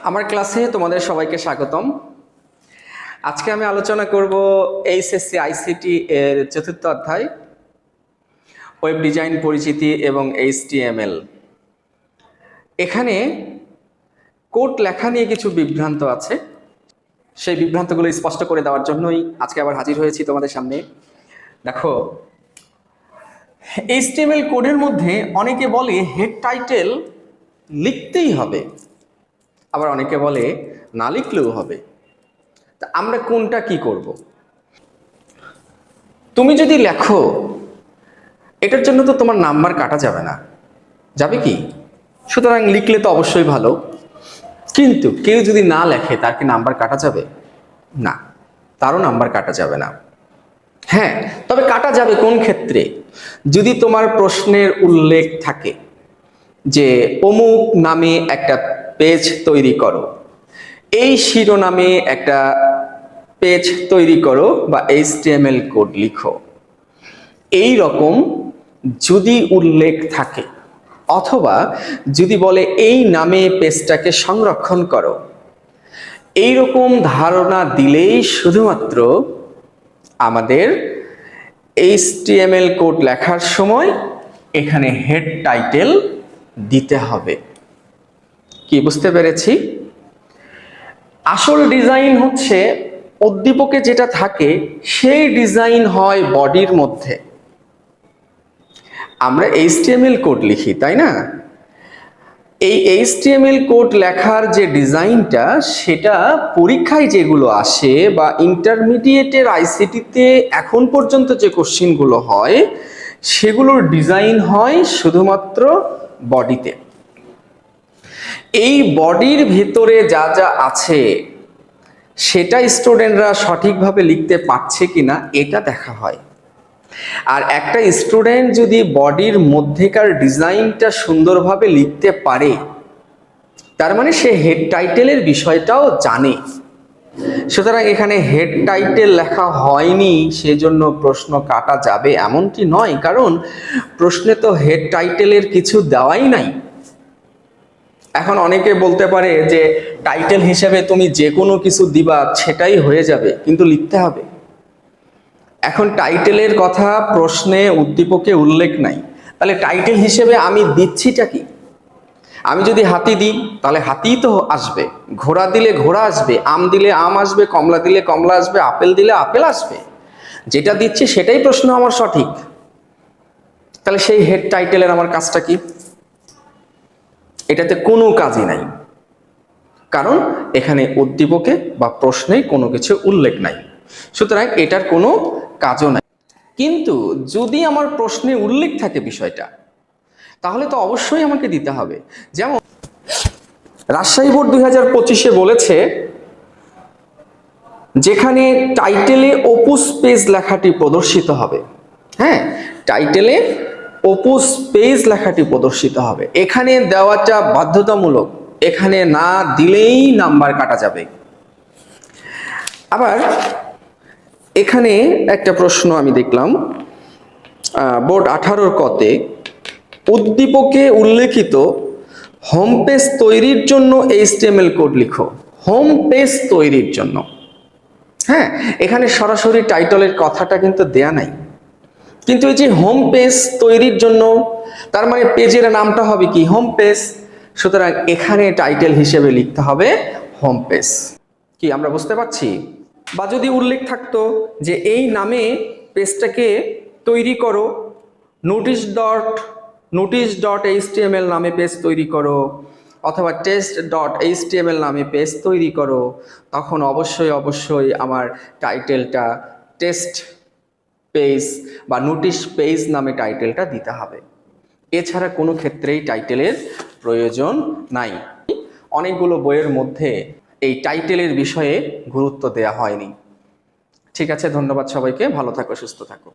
আমার ক্লাসে তোমাদের সবাইকে স্বাগতম। আজকে আমি আলোচনা করব এইচএসসি আইসিটি এর চতুর্থ অধ্যায় ওয়েব ডিজাইন পরিচিতি এবং এইচটিএমএল। এখানে কোড লেখা নিয়ে কিছু বিভ্রান্ত আছে, সেই বিভ্রান্তগুলো স্পষ্ট করে দেওয়ার জন্যই আজকে আবার হাজির হয়েছি তোমাদের সামনে। দেখো, এইচটিএমএল কোডের মধ্যে অনেকে বলে হেড টাইটেল লিখতেই হবে, আবার অনেকে বলে না লিখলেও হবে। তা আমরা কোনটা কি করব? তুমি যদি লেখো, এটার জন্য তো তোমার নাম্বার কাটা যাবে না, যাবে কি? সুতরাং লিখলে তো অবশ্যই ভালো, কিন্তু কেউ যদি না লেখে তার কি নাম্বার কাটা যাবে? না, তারও নাম্বার কাটা যাবে না। হ্যাঁ, তবে কাটা যাবে কোন ক্ষেত্রে? যদি তোমার প্রশ্নের উল্লেখ থাকে যে অমুক নামে একটা পেজ তৈরি করো, এই শিরোনামে একটা পেজ তৈরি করো বা এইচটিএমএল কোড লিখো, এই রকম যদি উল্লেখ থাকে, অথবা যদি বলে এই নামে পেজটাকে সংরক্ষণ করো, এই রকম ধারণা দিলেই শুধুমাত্র আমাদের এইচটিএমএল কোড লেখার সময় এখানে হেড টাইটেল দিতে হবে। কি বুঝতে পেরেছি? আসল ডিজাইন হচ্ছে উদ্দীপকে যেটা থাকে সেই ডিজাইন হয় বডির মধ্যে। আমরা এইচটিএমএল কোড লিখি, তাই না? এই এইচটিএমএল কোড লেখার যে ডিজাইনটা, সেটা পরীক্ষায় যেগুলো আসে বা ইন্টারমিডিয়েটের আইসিটিতে এখন পর্যন্ত যে কোশ্চিনগুলো হয়, সেগুলোর ডিজাইন হয় শুধুমাত্র বডিতে। এই বডির ভেতরে যা যা আছে সেটা স্টুডেন্টরা সঠিকভাবে লিখতে পারছে কিনা এটা দেখা হয়। আর একটা স্টুডেন্ট যদি বডির মধ্যেকার ডিজাইনটা সুন্দরভাবে লিখতে পারে, তার মানে সে হেড টাইটেলের বিষয়টাও জানে। সুতরাং এখানে হেড টাইটেল লেখা হয়নি সেজন্য প্রশ্ন কাটা যাবে এমনটি নয়, কারণ প্রশ্নে তো হেড টাইটেলের কিছু দেওয়াই নাই। এখন অনেকে বলতে পারে যে টাইটেল হিসেবে তুমি যে কোনো কিছু দিবা সেটাই হয়ে যাবে, কিন্তু লিখতে হবে। এখন টাইটেলের কথা প্রশ্নে উদ্দীপকে উল্লেখ নাই, তাহলে টাইটেল হিসেবে আমি দিচ্ছিটা কি? আমি যদি হাতি দিই তাহলে হাতিই তো আসবে, ঘোড়া দিলে ঘোড়া আসবে, আম দিলে আম আসবে, কমলা দিলে কমলা আসবে, আপেল দিলে আপেল আসবে। যেটা দিচ্ছি সেটাই প্রশ্ন আমার সঠিক। তাহলে সেই হেড টাইটেলের আমার কাজটা কি? এটাতে কোনো কাজই নাই, কারণ এখানে উদ্দীপকে বা প্রশ্নে কোনো কিছু উল্লেখ নাই। সুতরাং এটার কোনো কাজও নাই। কিন্তু যদি আমার প্রশ্নে উল্লেখ থাকে বিষয়টা, তাহলে তো অবশ্যই আমাকে দিতে হবে। যেমন রাজশাহী বোর্ড 2025-এ বলেছে, যেখানে টাইটেলে অপুস পেজ লেখাটি প্রদর্শিত হবে। হ্যাঁ, টাইটেলে অপুস পেজ লেখাটি প্রদর্শিত হবে, এখানে দেওয়াটা বাধ্যতামূলক, এখানে না দিলেই নাম্বার কাটা যাবে। আবার এখানে একটা প্রশ্ন আমি দেখলাম, বোর্ড 18-র কতে উদ্দীপকে উল্লেখিত হোম পেজ তৈরির জন্য এইচটিএমএল কোড লিখো। হোম পেজ তৈরির জন্য, হ্যাঁ, এখানে সরাসরি টাইটেলের কথাটা কিন্তু দেয়া নাই, কিন্তু এই যে হোম পেজ তৈরির জন্য, তার মানে পেজের নামটা হবে কি? Home page. সুতরাং এখানে টাইটেল হিসেবে লিখতে হবে হোম পেজ। কি আমরা বুঝতে পারছি? বা যদি উল্লেখ থাকতো যে এই নামে পেজটাকে তৈরি করো, notice.html নামে পেজ তৈরি করো, অথবা test.html নামে পেজ তৈরি করো, তখন অবশ্যই আমার টাইটেলটা টেস্ট পেজ বা নোটিশ পেজ নামে টাইটেলটা দিতে হবে। এছাড়া কোনো ক্ষেত্রেই টাইটেলের প্রয়োজন নাই। অনেকগুলো বইয়ের মধ্যে এই টাইটেলের বিষয়ে গুরুত্ব দেওয়া হয়নি। ঠিক আছে, ধন্যবাদ সবাইকে, ভালো থাকো, সুস্থ থাকো।